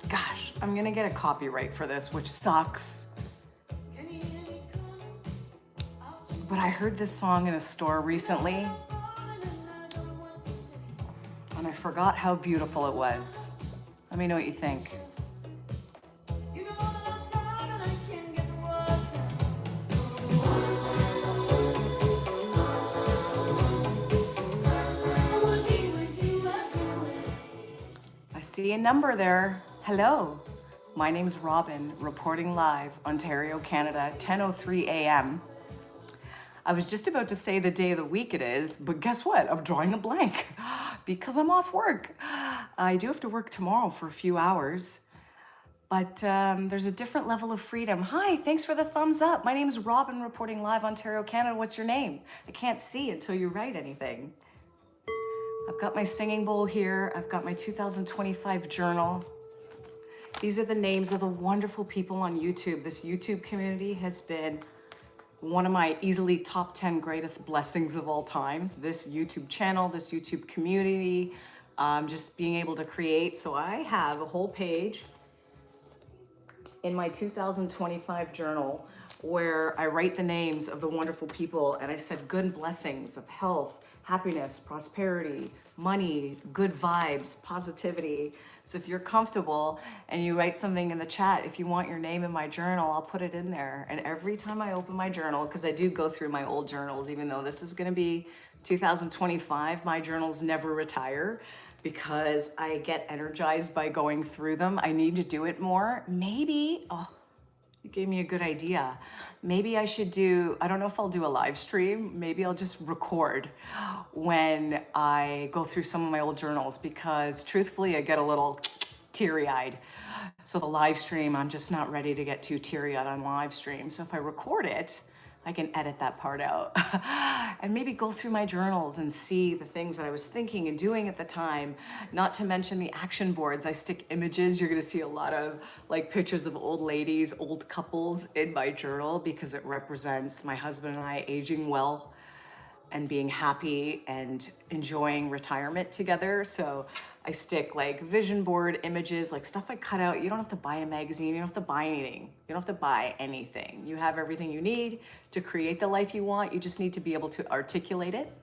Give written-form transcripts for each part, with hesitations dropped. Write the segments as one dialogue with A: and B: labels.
A: Gosh, I'm gonna get a copyright for this, which sucks. But I heard this song in a store recently, and I forgot how beautiful it was. Let me know what you think. I see a number there. Hello. My name's Robin, reporting live, Ontario, Canada, 10:03 a.m. I was just about to say the day of the week it is, but guess what? I'm drawing a blank because I'm off work. I do have to work tomorrow for a few hours, but there's a different level of freedom. Hi, thanks for the thumbs up. My name's Robin, reporting live, Ontario, Canada. What's your name? I can't see until you write anything. I've got my singing bowl here. I've got my 2025 journal. These are the names of the wonderful people on YouTube. This YouTube community has been one of my easily top 10 greatest blessings of all times. This YouTube channel, this YouTube community, just being able to create. So I have a whole page in my 2025 journal where I write the names of the wonderful people, and I said good blessings of health, happiness, prosperity, money, good vibes, positivity. So if you're comfortable and you write something in the chat, if you want your name in my journal, I'll put it in there. And every time I open my journal, because I do go through my old journals, even though this is gonna be 2025, my journals never retire because I get energized by going through them. I need to do it more. Maybe, oh, you gave me a good idea. Maybe I should do, I don't know if I'll do a live stream. Maybe I'll just record when I go through some of my old journals, because truthfully, I get a little teary-eyed. So the live stream, I'm just not ready to get too teary-eyed on live stream. So if I record it, I can edit that part out and maybe go through my journals and see the things that I was thinking and doing at the time. Not to mention the action boards. I stick images. You're gonna see a lot of like pictures of old ladies, old couples in my journal, because it represents my husband and I aging well and being happy and enjoying retirement together. So I stick like vision board images, like stuff I cut out. You don't have to buy a magazine. You don't have to buy anything. You don't have to buy anything. You have everything you need to create the life you want. You just need to be able to articulate it.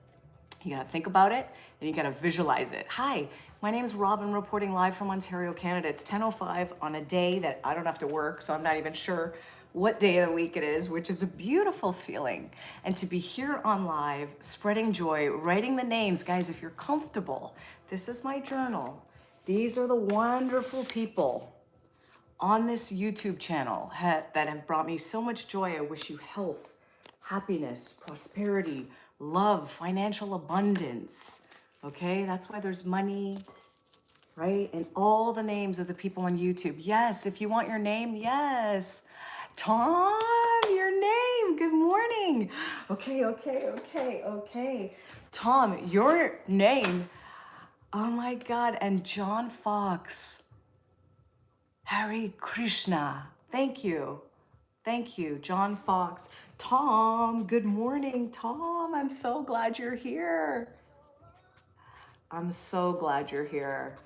A: You gotta think about it and you gotta visualize it. Hi, my name is Robin, reporting live from Ontario, Canada. It's 10:05 on a day that I don't have to work, so I'm not even sure what day of the week it is, which is a beautiful feeling. And to be here on live, spreading joy, writing the names. Guys, if you're comfortable, this is my journal. These are the wonderful people on this YouTube channel that have brought me so much joy. I wish you health, happiness, prosperity, love, financial abundance. Okay, that's why there's money, right? And all the names of the people on YouTube. Yes, if you want your name, yes. Tom, your name, good morning. Okay. Tom, your name, oh my God, and John Fox. Hare Krishna, thank you, John Fox. Tom, good morning, Tom, I'm so glad you're here. I'm so glad you're here.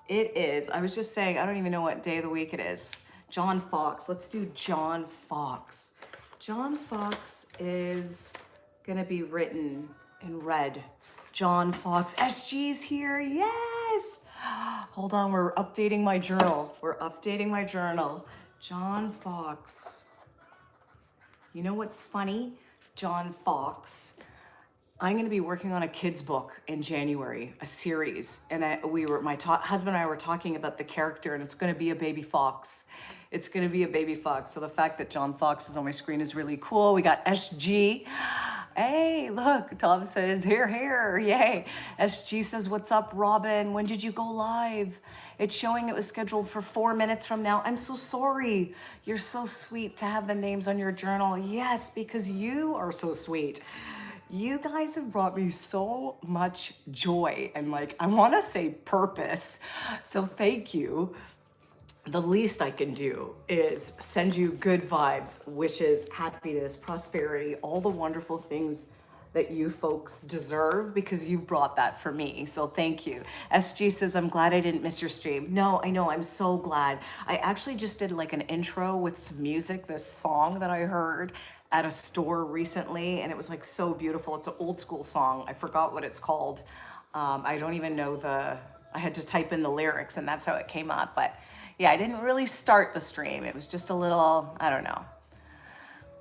A: It is, I was just saying, I don't even know what day of the week it is. John Fox, let's do John Fox. John Fox is gonna be written in red. John Fox, SG's here, yes! Hold on, we're updating my journal. John Fox. You know what's funny? John Fox. I'm gonna be working on a kid's book in January, a series. And my husband and I were talking about the character, and it's gonna be a baby fox. It's gonna be a baby fox. So the fact that John Fox is on my screen is really cool. We got SG. Hey, look, Tom says, here, yay. SG says, what's up, Robin? When did you go live? It's showing it was scheduled for 4 minutes from now. I'm so sorry. You're so sweet to have the names on your journal. Yes, because you are so sweet. You guys have brought me so much joy and like, I wanna say purpose. So thank you. The least I can do is send you good vibes, wishes, happiness, prosperity, all the wonderful things that you folks deserve because you've brought that for me. So thank you. SG says, I'm glad I didn't miss your stream. No, I know, I'm so glad. I actually just did like an intro with some music, this song that I heard at a store recently, and it was like so beautiful. It's an old school song. I forgot what it's called. I don't even know I had to type in the lyrics and that's how it came up. But yeah, I didn't really start the stream. It was just a little, I don't know.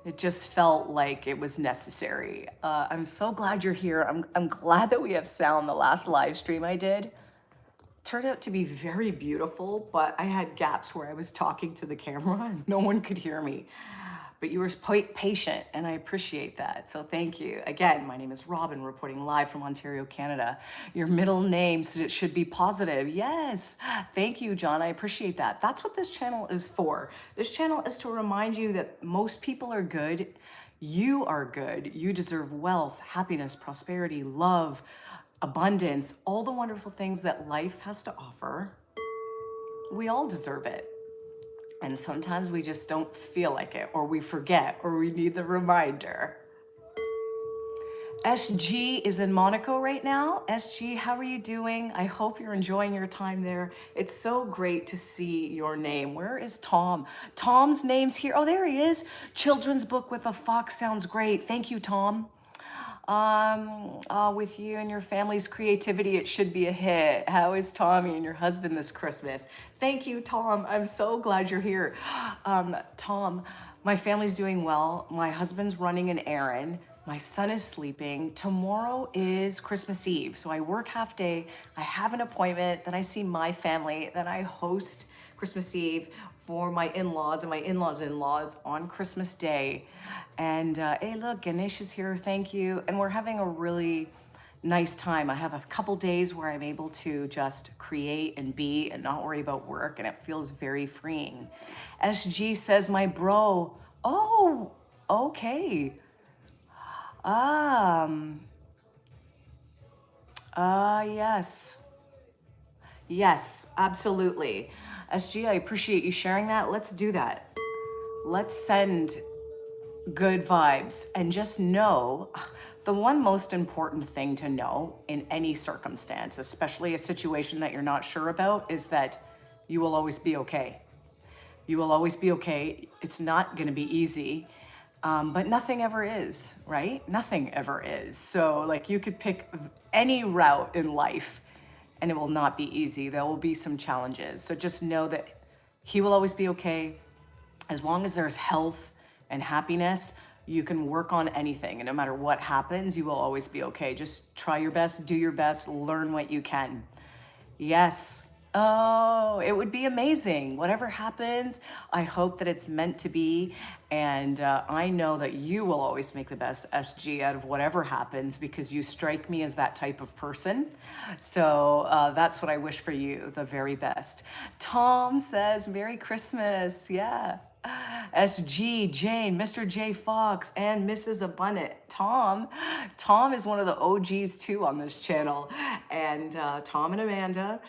A: It just felt like it was necessary. I'm so glad you're here. I'm glad that we have sound. The last live stream I did turned out to be very beautiful, but I had gaps where I was talking to the camera and no one could hear me. But you were patient and I appreciate that. So thank you. Again, my name is Robin, reporting live from Ontario, Canada. Your middle name should be positive. Yes. Thank you, John. I appreciate that. That's what this channel is for. This channel is to remind you that most people are good. You are good. You deserve wealth, happiness, prosperity, love, abundance, all the wonderful things that life has to offer. We all deserve it. And sometimes we just don't feel like it, or we forget, or we need the reminder. SG is in Monaco right now. SG, how are you doing? I hope you're enjoying your time there. It's so great to see your name. Where is Tom? Tom's name's here. Oh, there he is. Children's book with a fox sounds great. Thank you, Tom. With you and your family's creativity, it should be a hit. How is Tommy and your husband this Christmas? Thank you, Tom. I'm so glad you're here. Tom, my family's doing well. My husband's running an errand. My son is sleeping. Tomorrow is Christmas Eve. So I work half day. I have an appointment. Then I see my family. Then I host Christmas Eve for my in-laws and my in-laws on Christmas Day. And hey, look, Ganesh is here. Thank you. And we're having a really nice time. I have a couple days where I'm able to just create and be and not worry about work. And it feels very freeing. SG says, my bro. Oh, okay. Yes. Yes, absolutely. SG, I appreciate you sharing that. Let's do that. Let's send good vibes and just know the one most important thing to know in any circumstance, especially a situation that you're not sure about, is that you will always be okay. You will always be okay. It's not going to be easy, but nothing ever is, right? Nothing ever is. So like you could pick any route in life and it will not be easy. There will be some challenges. So just know that he will always be okay. As long as there's health and happiness, you can work on anything. And no matter what happens, you will always be okay. Just try your best, do your best, learn what you can. Yes. Oh, it would be amazing. Whatever happens, I hope that it's meant to be. And I know that you will always make the best SG out of whatever happens because you strike me as that type of person. So that's what I wish for you, the very best. Tom says, Merry Christmas. Yeah. SG, Jane, Mr. J Fox, and Mrs. Abundant. Tom is one of the OGs too on this channel, and Tom and Amanda,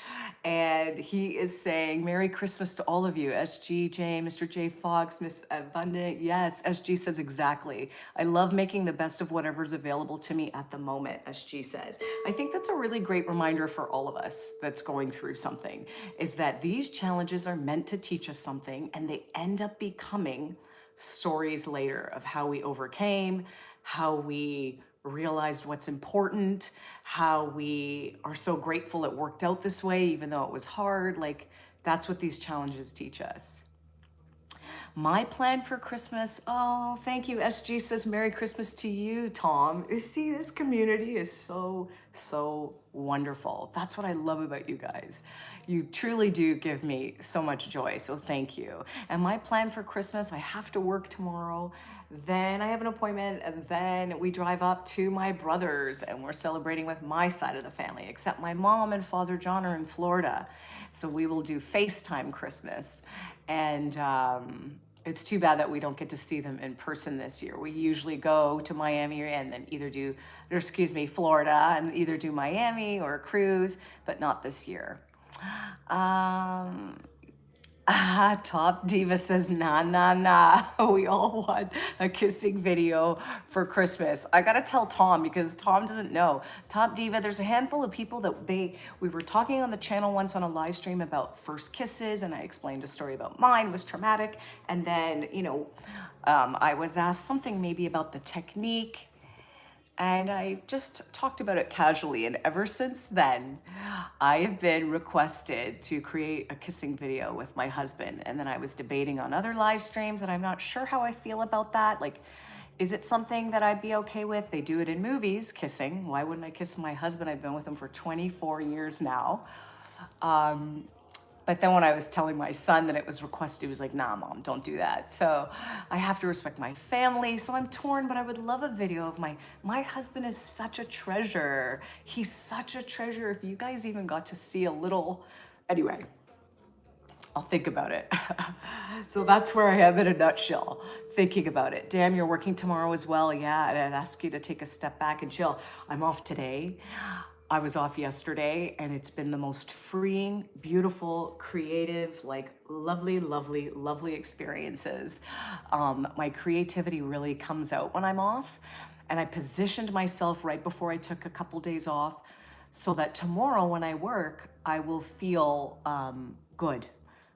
A: and he is saying Merry Christmas to all of you. SG, Jane, Mr. J Fox, Miss Abundant. Yes, SG says exactly. I love making the best of whatever's available to me at the moment, SG says. I think that's a really great reminder for all of us that's going through something, is that these challenges are meant to teach us something, and they end up becoming stories later of how we overcame, how we realized what's important, how we are so grateful it worked out this way, even though it was hard. Like, that's what these challenges teach us. My plan for Christmas, oh, thank you. SG says Merry Christmas to you, Tom. See, this community is so wonderful. That's what I love about you guys. You truly do give me so much joy, so thank you. And my plan for Christmas, I have to work tomorrow. Then I have an appointment, and then we drive up to my brother's, and we're celebrating with my side of the family, except my mom and Father John are in Florida. So we will do FaceTime Christmas. And it's too bad that we don't get to see them in person this year. We usually go to Miami and then Florida, and either do Miami or a cruise, but not this year. Top Diva says, nah, nah, nah. We all want a kissing video for Christmas. I gotta tell Tom because Tom doesn't know. Top Diva, there's a handful of people that we were talking on the channel once on a live stream about first kisses, and I explained a story about mine was traumatic. And then, I was asked something maybe about the technique. And I just talked about it casually. And ever since then, I have been requested to create a kissing video with my husband. And then I was debating on other live streams, and I'm not sure how I feel about that. Like, is it something that I'd be okay with? They do it in movies, kissing. Why wouldn't I kiss my husband? I've been with him for 24 years now. But then when I was telling my son that it was requested, he was like, nah, mom, don't do that. So I have to respect my family. So I'm torn, but I would love a video of my husband is such a treasure. He's such a treasure. If you guys even got to see a little, anyway, I'll think about it. So that's where I am in a nutshell, thinking about it. Damn, you're working tomorrow as well. Yeah, and I'd ask you to take a step back and chill. I'm off today. I was off yesterday, and it's been the most freeing, beautiful, creative, like lovely, lovely, lovely experiences. My creativity really comes out when I'm off, and I positioned myself right before I took a couple days off so that tomorrow when I work, I will feel good.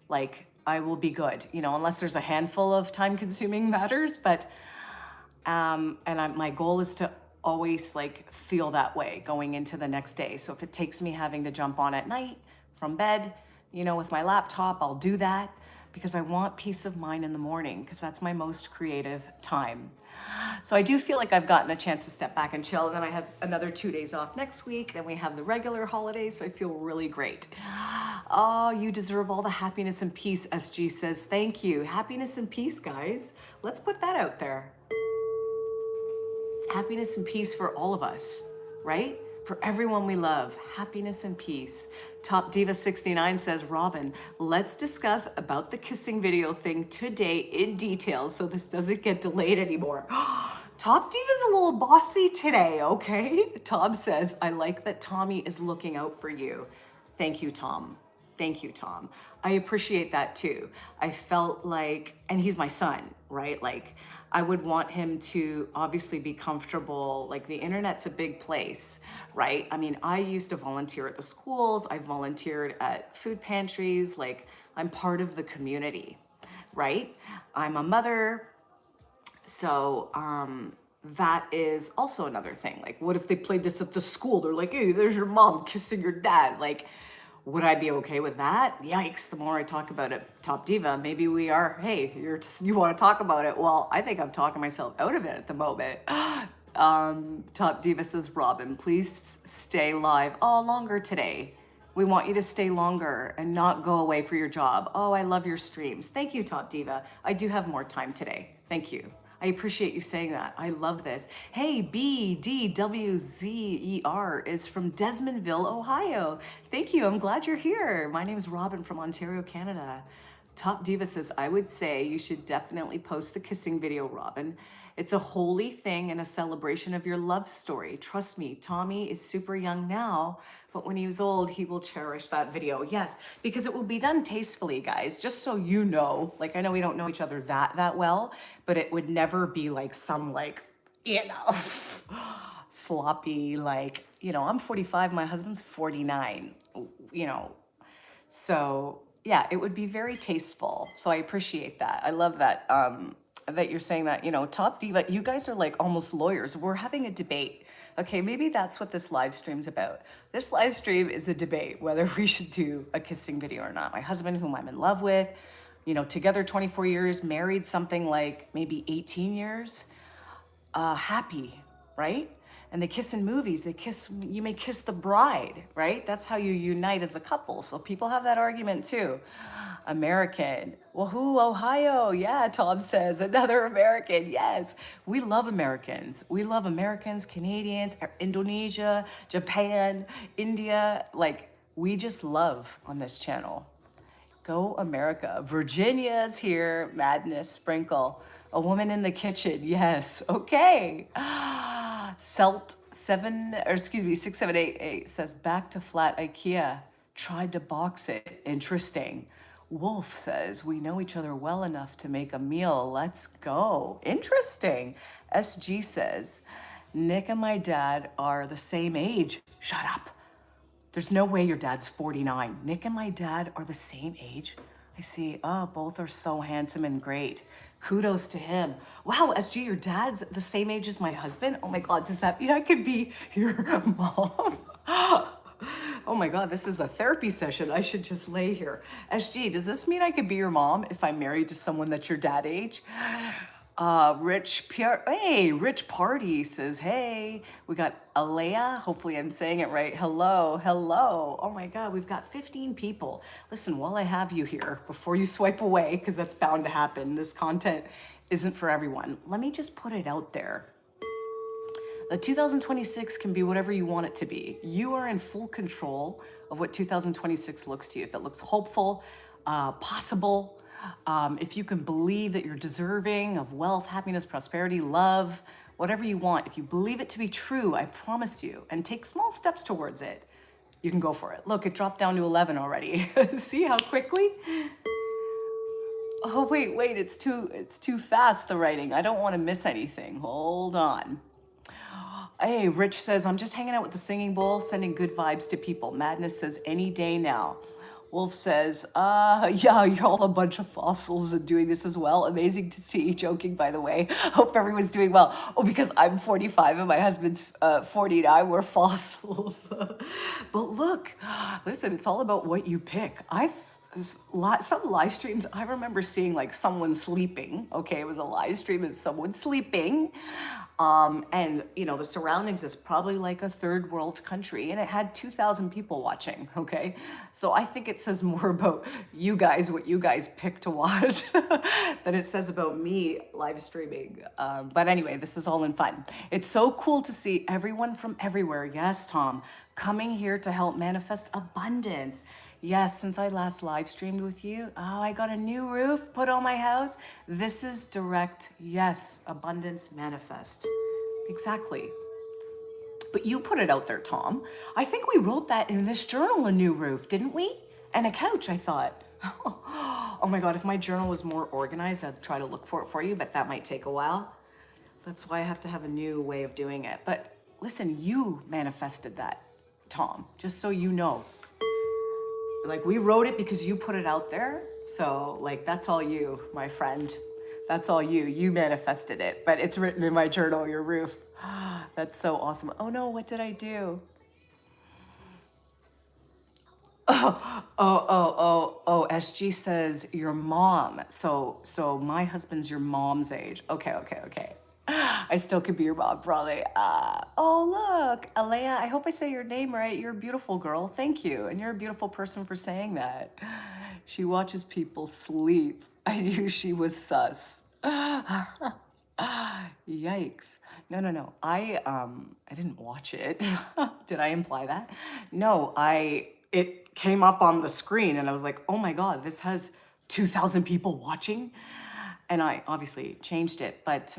A: Like I will be good, unless there's a handful of time-consuming matters, but my goal is to always like feel that way going into the next day. So if it takes me having to jump on at night from bed, with my laptop, I'll do that because I want peace of mind in the morning because that's my most creative time. So I do feel like I've gotten a chance to step back and chill. And then I have another 2 days off next week. Then we have the regular holidays. So I feel really great. Oh, you deserve all the happiness and peace, SG says. Thank you. Happiness and peace, guys. Let's put that out there. Happiness and peace for all of us, right? For everyone we love, happiness and peace. Top Diva 69 says, Robin, let's discuss about the kissing video thing today in detail so this doesn't get delayed anymore. Top Diva's a little bossy today, okay? Tom says, I like that Tommy is looking out for you. Thank you, Tom. Thank you, Tom. I appreciate that too. I felt like, and he's my son, right? Like, I would want him to obviously be comfortable. Like the internet's a big place, right? I mean, I used to volunteer at the schools. I volunteered at food pantries. Like I'm part of the community, right? I'm a mother. So that is also another thing. Like what if they played this at the school? They're like, hey, there's your mom kissing your dad. Like, would I be okay with that? Yikes, the more I talk about it, Top Diva, maybe we are, hey, you want to talk about it? Well, I think I'm talking myself out of it at the moment. Top Diva says, Robin, please stay live longer today. We want you to stay longer and not go away for your job. Oh, I love your streams. Thank you, Top Diva. I do have more time today. Thank you. I appreciate you saying that. I love this. Hey, BDWZER is from Desmondville, Ohio. Thank you. I'm glad you're here. My name is Robin from Ontario, Canada. Top Diva says, I would say you should definitely post the kissing video, Robin. It's a holy thing and a celebration of your love story. Trust me, Tommy is super young now, but when he's old, he will cherish that video. Yes, because it will be done tastefully, guys. Just so you know, like I know we don't know each other that well, but it would never be like some sloppy, I'm 45, my husband's 49, So yeah, it would be very tasteful. So I appreciate that. I love that. That you're saying that, Top Diva, you guys are like almost lawyers. We're having a debate. Okay, maybe that's what this live stream's about. This live stream is a debate whether we should do a kissing video or not. My husband, whom I'm in love with, together 24 years, married something like maybe 18 years, happy, right? And they kiss in movies. You may kiss the bride, right? That's how you unite as a couple. So people have that argument too. American. Woohoo, Ohio. Yeah, Tom says, another American. Yes, we love Americans. We love Americans, Canadians, Indonesia, Japan, India. Like, we just love on this channel. Go America. Virginia's here. Madness, sprinkle. A woman in the kitchen. Yes. Okay. Selt 6788 says, back to flat IKEA. Tried to box it. Interesting. Wolf says, we know each other well enough to make a meal. Let's go. Interesting. SG says, Nick and my dad are the same age. Shut up. There's no way your dad's 49. Nick and my dad are the same age. I see. Oh, both are so handsome and great. Kudos to him. Wow, SG, your dad's the same age as my husband? Oh my God, does that mean I could be your mom? Oh my God, this is a therapy session. I should just lay here. SG, does this mean I could be your mom if I'm married to someone that's your dad age? Rich Party says, hey, we got Alea. Hopefully I'm saying it right. Hello. Oh my God, we've got 15 people. Listen, while I have you here, before you swipe away, because that's bound to happen, this content isn't for everyone. Let me just put it out there. The 2026 can be whatever you want it to be. You are in full control of what 2026 looks to you. If it looks hopeful, possible, if you can believe that you're deserving of wealth, happiness, prosperity, love, whatever you want, if you believe it to be true, I promise you, and take small steps towards it, you can go for it. Look, it dropped down to 11 already. See how quickly? Oh, wait, it's too fast, the writing. I don't want to miss anything. Hold on. Hey, Rich says, I'm just hanging out with the singing bowl, sending good vibes to people. Madness says, any day now. Wolf says, yeah, you're all a bunch of fossils and doing this as well. Amazing to see. Joking, by the way. Hope everyone's doing well. Oh, because I'm 45 and my husband's 49. We're fossils. But look, listen, it's all about what you pick. Some live streams, I remember seeing like someone sleeping. Okay, it was a live stream of someone sleeping. And you know, the surroundings is probably like a third world country and it had 2,000 people watching, okay? So I think it says more about you guys, what you guys pick to watch than it says about me live streaming. But anyway, this is all in fun. It's so cool to see everyone from everywhere. Yes, Tom, coming here to help manifest abundance. Yes, since I last live streamed with you, I got a new roof put on my house. This is direct, yes, abundance manifest. Exactly. But you put it out there, Tom. I think we wrote that in this journal, a new roof, didn't we? And a couch, I thought. Oh my God, if my journal was more organized, I'd try to look for it for you, but that might take a while. That's why I have to have a new way of doing it. But listen, you manifested that, Tom, just so you know. Like, we wrote it because you put it out there. So like, that's all you, my friend. That's all you. You manifested it, but it's written in my journal, your roof. That's so awesome. Oh no, what did I do? SG says your mom. So my husband's your mom's age. Okay. I still could be your mom, probably. Oh, look, Alea, I hope I say your name right. You're a beautiful girl. Thank you. And you're a beautiful person for saying that. She watches people sleep. I knew she was sus. Yikes. No. I didn't watch it. Did I imply that? No, it came up on the screen and I was like, oh my God, this has 2,000 people watching. And I obviously changed it, but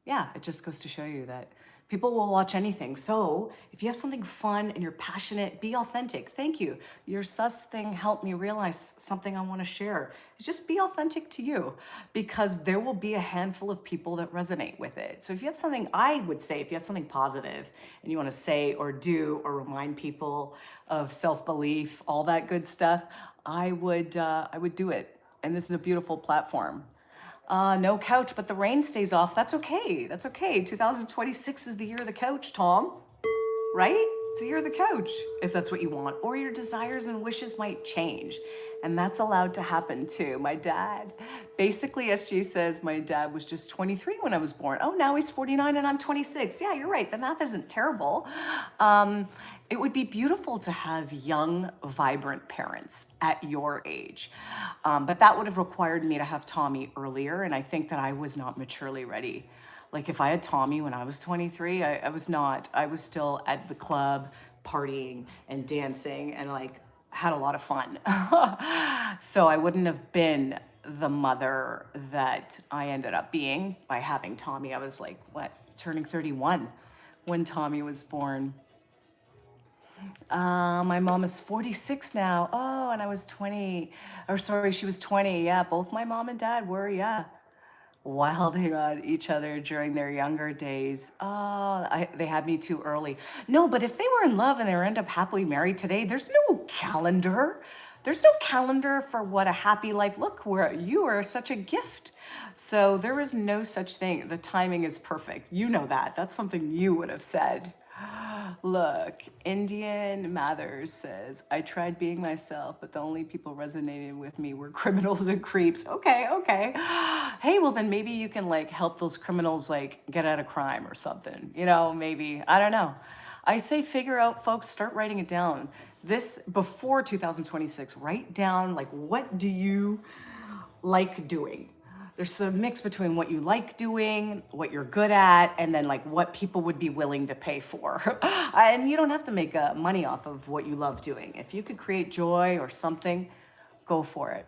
A: yeah, it just goes to show you that people will watch anything. So if you have something fun and you're passionate, be authentic. Thank you. Your sus thing helped me realize something I want to share. Just be authentic to you, because there will be a handful of people that resonate with it. So if you have something, I would say, if you have something positive and you want to say or do or remind people of self-belief, all that good stuff, I would do it. And this is a beautiful platform. No couch, but the rain stays off. That's okay. 2026 is the year of the couch, Tom. Right? It's the year of the couch, if that's what you want. Or your desires and wishes might change. And that's allowed to happen too. My dad, basically SG says my dad was just 23 when I was born. Oh, now he's 49 and I'm 26. Yeah, you're right. The math isn't terrible. It would be beautiful to have young, vibrant parents at your age. But that would have required me to have Tommy earlier. And I think that I was not maturely ready. Like if I had Tommy when I was 23, I was not. I was still at the club, partying and dancing and like had a lot of fun. So I wouldn't have been the mother that I ended up being by having Tommy. I was like, turning 31 when Tommy was born. My mom is 46 now. Oh, and I was 20. Or sorry, she was 20. Yeah, both my mom and dad were, yeah, wilding on each other during their younger days. Oh, they had me too early. No, but if they were in love and they end up happily married today, there's no calendar. There's no calendar for what a happy life. Look, where you are such a gift. So there is no such thing. The timing is perfect. You know that. That's something you would have said. Look, Indian Mathers says, I tried being myself, but the only people resonating with me were criminals and creeps. Okay, okay. Hey, well then maybe you can like help those criminals like get out of crime or something. You know, maybe, I don't know. I say figure out, folks, start writing it down. This, before 2026, write down like what do you like doing? There's a mix between what you like doing, what you're good at, and then like what people would be willing to pay for. And you don't have to make money off of what you love doing. If you could create joy or something, go for it.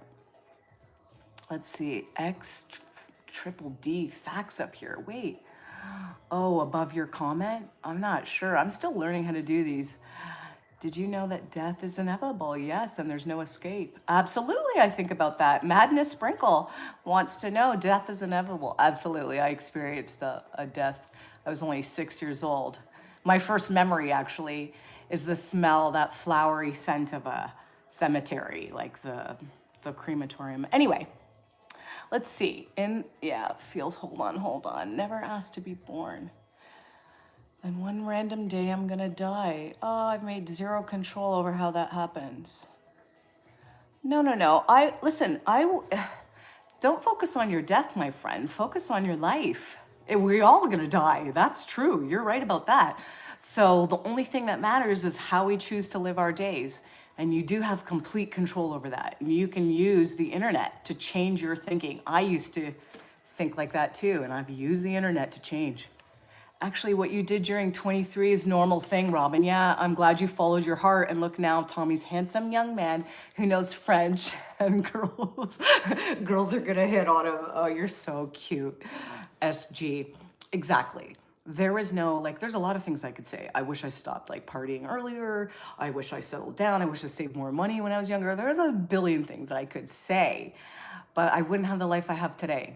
A: Let's see, triple D facts up here. Wait, oh, above your comment? I'm not sure. I'm still learning how to do these. Did you know that death is inevitable? Yes, and there's no escape. Absolutely, I think about that. Madness Sprinkle wants to know, death is inevitable. Absolutely, I experienced a death. I was only 6 years old. My first memory, actually, is the smell, that flowery scent of a cemetery, like the crematorium. Anyway, let's see. Feels, hold on. Never asked to be born. And one random day I'm gonna die. Oh, I've made zero control over how that happens. No. Don't focus on your death, my friend. Focus on your life. We're all gonna die. That's true. You're right about that. So the only thing that matters is how we choose to live our days. And you do have complete control over that. And you can use the internet to change your thinking. I used to think like that too, and I've used the internet to change. Actually, what you did during 23 is normal thing, Robin. Yeah, I'm glad you followed your heart. And look now, Tommy's handsome young man who knows French, and girls are gonna hit on him. Oh, you're so cute. SG, exactly. There is no, like, there's a lot of things I could say. I wish I stopped like partying earlier. I wish I settled down. I wish I saved more money when I was younger. There's a billion things I could say, but I wouldn't have the life I have today.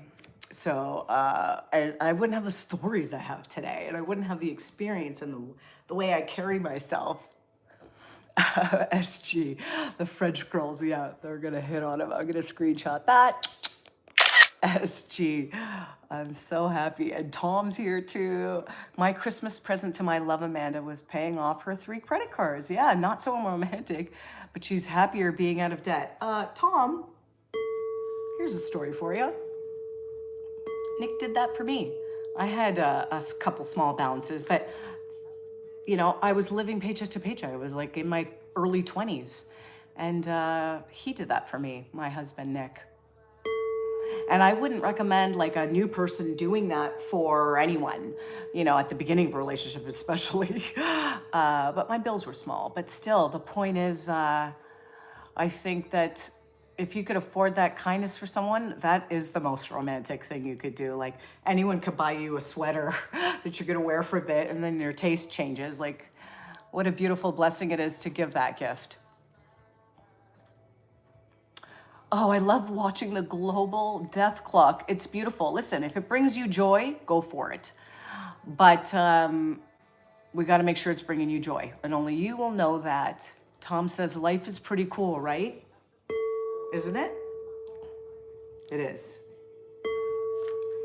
A: So I wouldn't have the stories I have today, and I wouldn't have the experience and the way I carry myself. SG, the French girls, yeah, they're gonna hit on him. I'm gonna screenshot that. SG, I'm so happy. And Tom's here too. My Christmas present to my love Amanda was paying off her 3 credit cards. Yeah, not so romantic, but she's happier being out of debt. Tom, here's a story for you. Nick did that for me. I had a couple small balances, but you know, I was living paycheck to paycheck. I was like in my early 20s, and he did that for me, my husband, Nick. And I wouldn't recommend like a new person doing that for anyone, you know, at the beginning of a relationship especially. But my bills were small. But still, the point is, I think that if you could afford that kindness for someone, that is the most romantic thing you could do. Like anyone could buy you a sweater that you're gonna wear for a bit and then your taste changes. Like what a beautiful blessing it is to give that gift. Oh, I love watching the global death clock. It's beautiful. Listen, if it brings you joy, go for it. But we gotta make sure it's bringing you joy. And only you will know that. Tom says life is pretty cool, right? Isn't it? It is.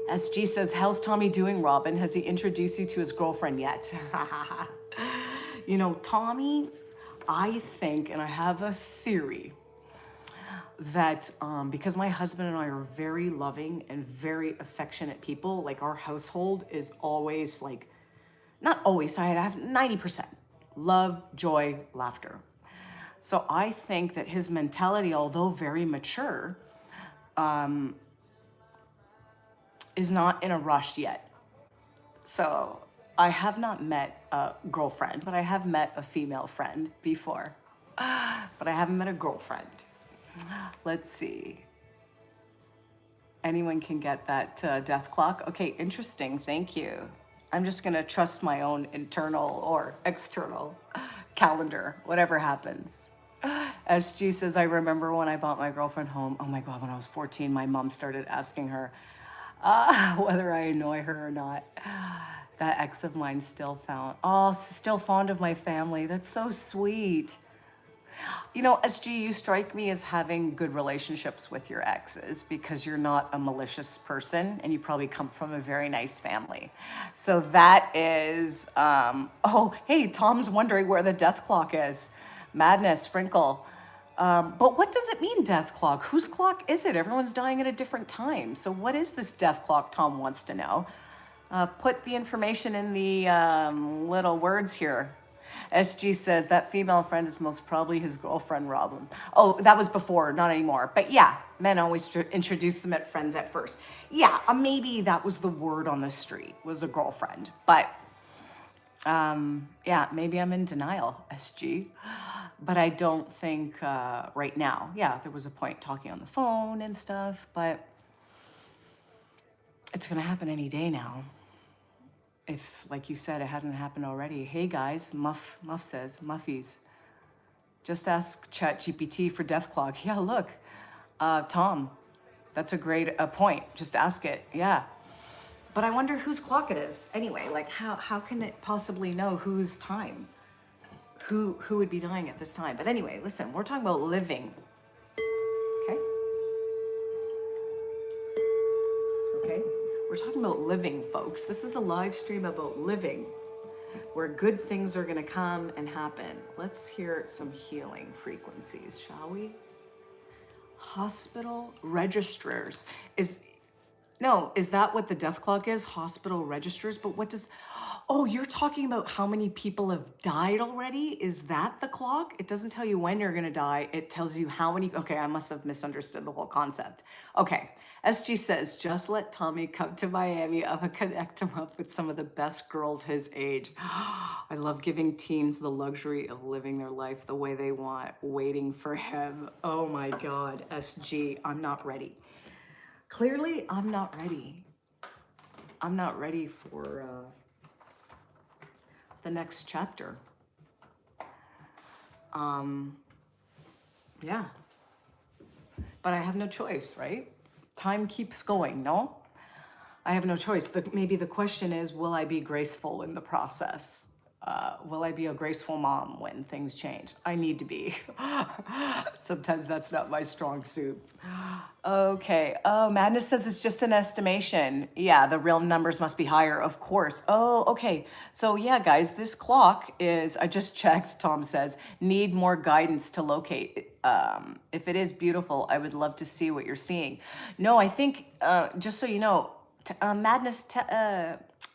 A: SG says, how's Tommy doing, Robin? Has he introduced you to his girlfriend yet? You know, Tommy, I think, and I have a theory, that because my husband and I are very loving and very affectionate people, like our household is always like, not always, I have 90% love, joy, laughter. So I think that his mentality, although very mature, is not in a rush yet. So I have not met a girlfriend, but I have met a female friend before. But I haven't met a girlfriend. Let's see. Anyone can get that death clock? Okay, interesting, thank you. I'm just gonna trust my own internal or external calendar, whatever happens. SG says, I remember when I bought my girlfriend home. Oh my God, when I was 14, my mom started asking her whether I annoy her or not. That ex of mine still fond of my family. That's so sweet. You know, SG, you strike me as having good relationships with your exes because you're not a malicious person and you probably come from a very nice family. So that is, oh, hey, Tom's wondering where the death clock is. Madness, Sprinkle. But what does it mean, death clock? Whose clock is it? Everyone's dying at a different time. So what is this death clock? Tom wants to know. Put the information in the little words here. SG says that female friend is most probably his girlfriend, Robin. Oh, that was before, not anymore. But yeah, men always introduce them at friends at first. Yeah, maybe that was the word on the street, was a girlfriend. But yeah, maybe I'm in denial, SG. But I don't think right now. Yeah, there was a point talking on the phone and stuff, but it's going to happen any day now. If, like you said, it hasn't happened already. Hey guys, Muff says, Muffies. Just ask ChatGPT for death clock. Yeah, look, Tom, that's a great point. Just ask it, yeah. But I wonder whose clock it is. Anyway, like how can it possibly know whose time? Who would be dying at this time? But anyway, listen, we're talking about living. Okay? Okay? We're talking about living, folks. This is a live stream about living, where good things are going to come and happen. Let's hear some healing frequencies, shall we? Hospital registrars. Is that what the death clock is? Hospital registrars? But what does... Oh, you're talking about how many people have died already? Is that the clock? It doesn't tell you when you're going to die. It tells you how many... Okay, I must have misunderstood the whole concept. Okay, SG says, just let Tommy come to Miami. I'm going to connect him up with some of the best girls his age. I love giving teens the luxury of living their life the way they want, waiting for him. Oh my God, SG, I'm not ready. Clearly, I'm not ready. I'm not ready for... the next chapter. Yeah. But I have no choice, right? Time keeps going, no? I have no choice. Maybe the question is, will I be graceful in the process? Will I be a graceful mom when things change? I need to be. Sometimes that's not my strong suit. Okay. Oh, Madness says it's just an estimation. Yeah, the real numbers must be higher, of course. Oh, okay. So yeah, guys, this clock is, I just checked, Tom says, need more guidance to locate. If it is beautiful, I would love to see what you're seeing. No, I think, just so you know, Madness,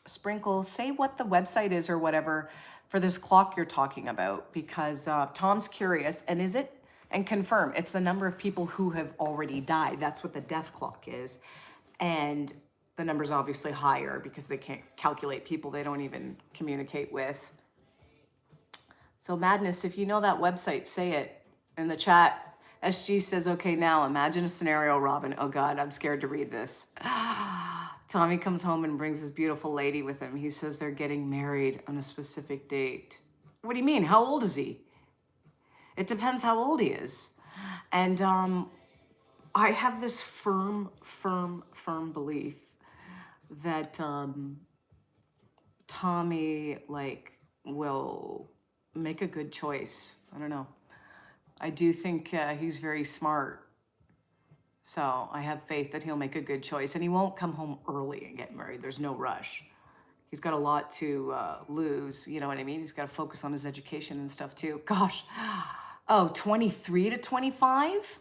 A: Sprinkle, say what the website is or whatever for this clock you're talking about, because Tom's curious, and is it? And confirm, it's the number of people who have already died. That's what the death clock is. And the number's obviously higher because they can't calculate people they don't even communicate with. So Madness, if you know that website, say it in the chat. SG says, okay, now imagine a scenario, Robin. Oh God, I'm scared to read this. Tommy comes home and brings this beautiful lady with him. He says they're getting married on a specific date. What do you mean? How old is he? It depends how old he is. And I have this firm belief that Tommy will make a good choice. I don't know. I do think he's very smart. So I have faith that he'll make a good choice, and he won't come home early and get married. There's no rush. He's got a lot to lose, you know what I mean? He's got to focus on his education and stuff too. Gosh, oh, 23 to 25?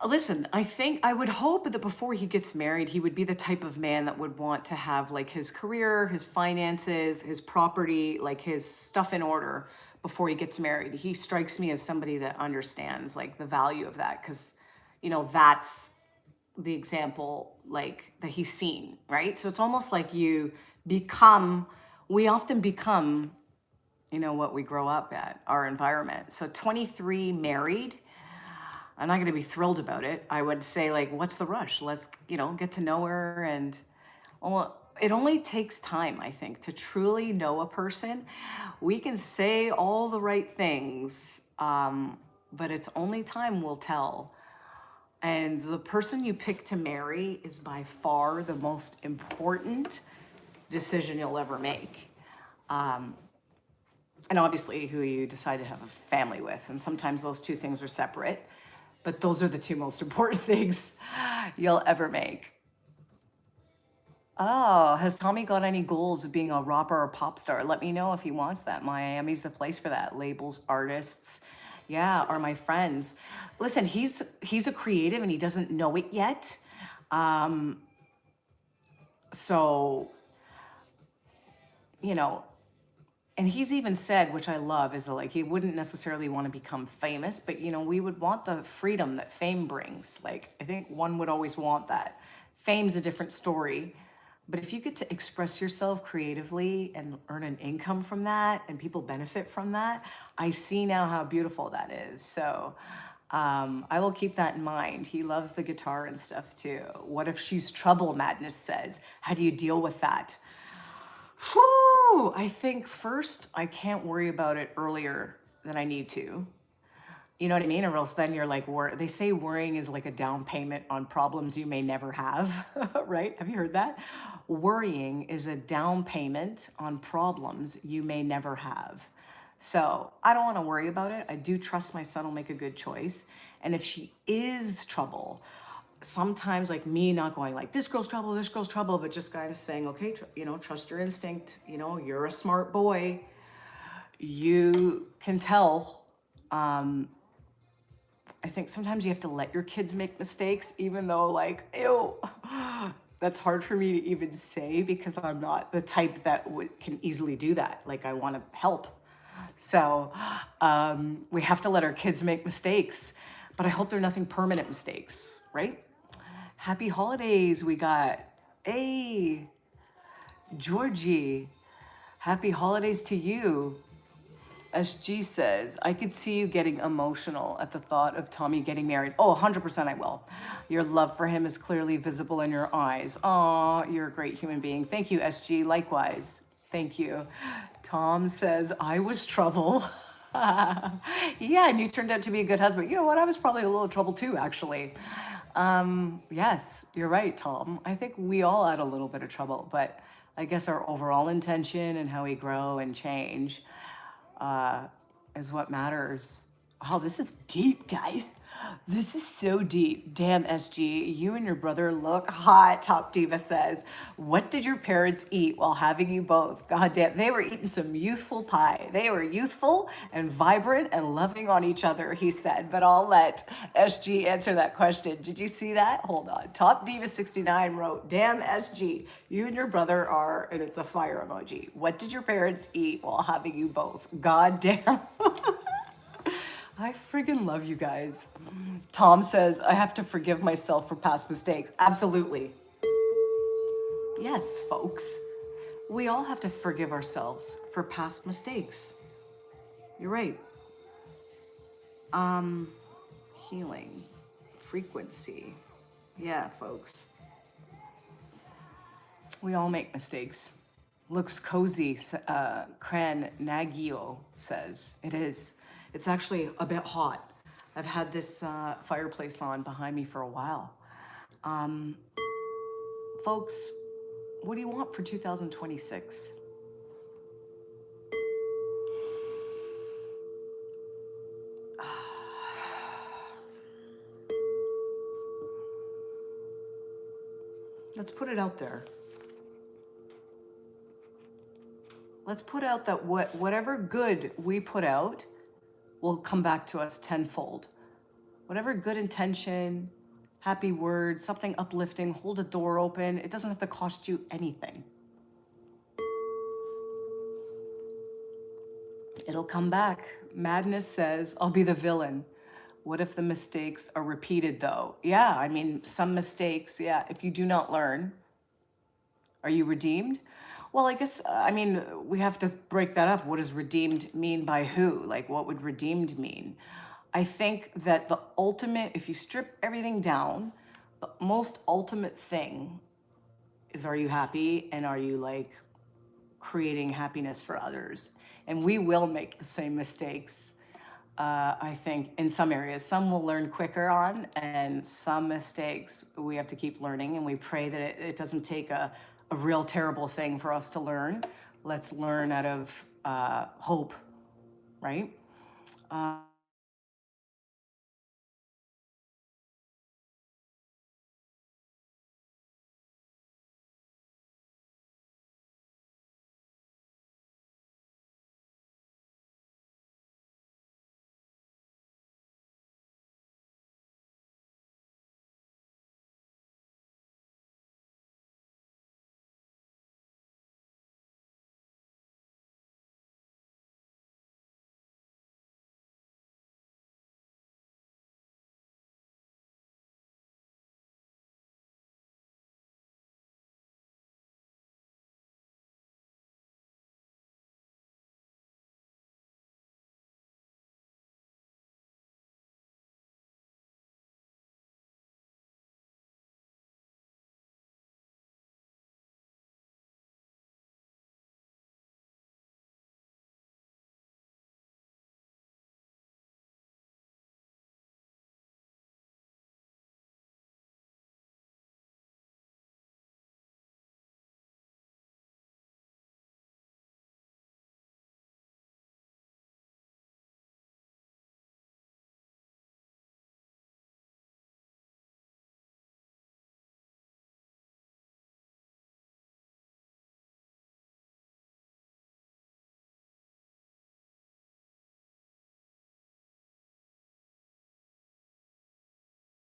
A: Listen, I would hope that before he gets married, he would be the type of man that would want to have like his career, his finances, his property, like his stuff in order before he gets married. He strikes me as somebody that understands like the value of that, because, you know, that's the example like that he's seen, right? So it's almost like we often become, you know, what we grow up at, our environment. So 23 married, I'm not going to be thrilled about it. I would say like, what's the rush? Let's, you know, get to know her. And it only takes time, I think, to truly know a person. We can say all the right things, but it's only time will tell. And the person you pick to marry is by far the most important decision you'll ever make. And obviously who you decide to have a family with. And sometimes those two things are separate, but those are the two most important things you'll ever make. Oh, has Tommy got any goals of being a rapper or pop star? Let me know if he wants that. Miami's the place for that. Labels, artists, yeah, are my friends. Listen, he's a creative and he doesn't know it yet. So, you know, and he's even said, which I love, is that like he wouldn't necessarily want to become famous, but we would want the freedom that fame brings. Like I think one would always want that. Fame's a different story, but if you get to express yourself creatively and earn an income from that, and people benefit from that, I see now how beautiful that is. So I will keep that in mind. He loves the guitar and stuff too. What if she's trouble? Madness says. How do you deal with that? Whew, I think first, I can't worry about it earlier than I need to. You know what I mean? Or else then you're like, they say worrying is like a down payment on problems you may never have, right? Have you heard that? Worrying is a down payment on problems you may never have. So I don't want to worry about it. I do trust my son will make a good choice. And if she is trouble, sometimes like me not going like this girl's trouble, but just kind of saying, okay, trust your instinct. You're a smart boy. You can tell. I think sometimes you have to let your kids make mistakes, even though like, ew, that's hard for me to even say because I'm not the type that can easily do that. Like I want to help. So we have to let our kids make mistakes, but I hope they're nothing permanent mistakes, right? Happy holidays, we got. Hey, Georgie, happy holidays to you. SG says, I could see you getting emotional at the thought of Tommy getting married. Oh, 100% I will. Your love for him is clearly visible in your eyes. Aw, you're a great human being. Thank you, SG. Likewise. Thank you. Tom says, I was trouble. Yeah, and you turned out to be a good husband. You know what? I was probably a little trouble too, actually. Yes, you're right, Tom. I think we all had a little bit of trouble, but I guess our overall intention and how we grow and change is what matters. Oh, this is deep, guys. This is so deep. Damn, SG, you and your brother look hot, Top Diva says. What did your parents eat while having you both? God damn, they were eating some youthful pie. They were youthful and vibrant and loving on each other, he said. But I'll let SG answer that question. Did you see that? Hold on. Top Diva 69 wrote, damn, SG, you and your brother are, and it's a fire emoji. What did your parents eat while having you both? God damn. I friggin' love you guys. Tom says, I have to forgive myself for past mistakes. Absolutely. Yes, folks. We all have to forgive ourselves for past mistakes. You're right. Healing. Frequency. Yeah, folks. We all make mistakes. Looks cozy, Cran Nagio says. It is. It's actually a bit hot. I've had this fireplace on behind me for a while. Folks, what do you want for 2026? Let's put it out there. Let's put out that whatever good we put out will come back to us tenfold. Whatever good intention, happy words, something uplifting, hold a door open. It doesn't have to cost you anything. It'll come back. Madness says, I'll be the villain. What if the mistakes are repeated though? Yeah, I mean, some mistakes, yeah. If you do not learn, are you redeemed? Well, I guess, we have to break that up. What does redeemed mean by who? Like, what would redeemed mean? I think that the ultimate, if you strip everything down, the most ultimate thing is, are you happy, and are you like creating happiness for others? And we will make the same mistakes. I think in some areas, some will learn quicker on, and some mistakes we have to keep learning. And we pray that it doesn't take a real terrible thing for us to learn. Let's learn out of hope, right?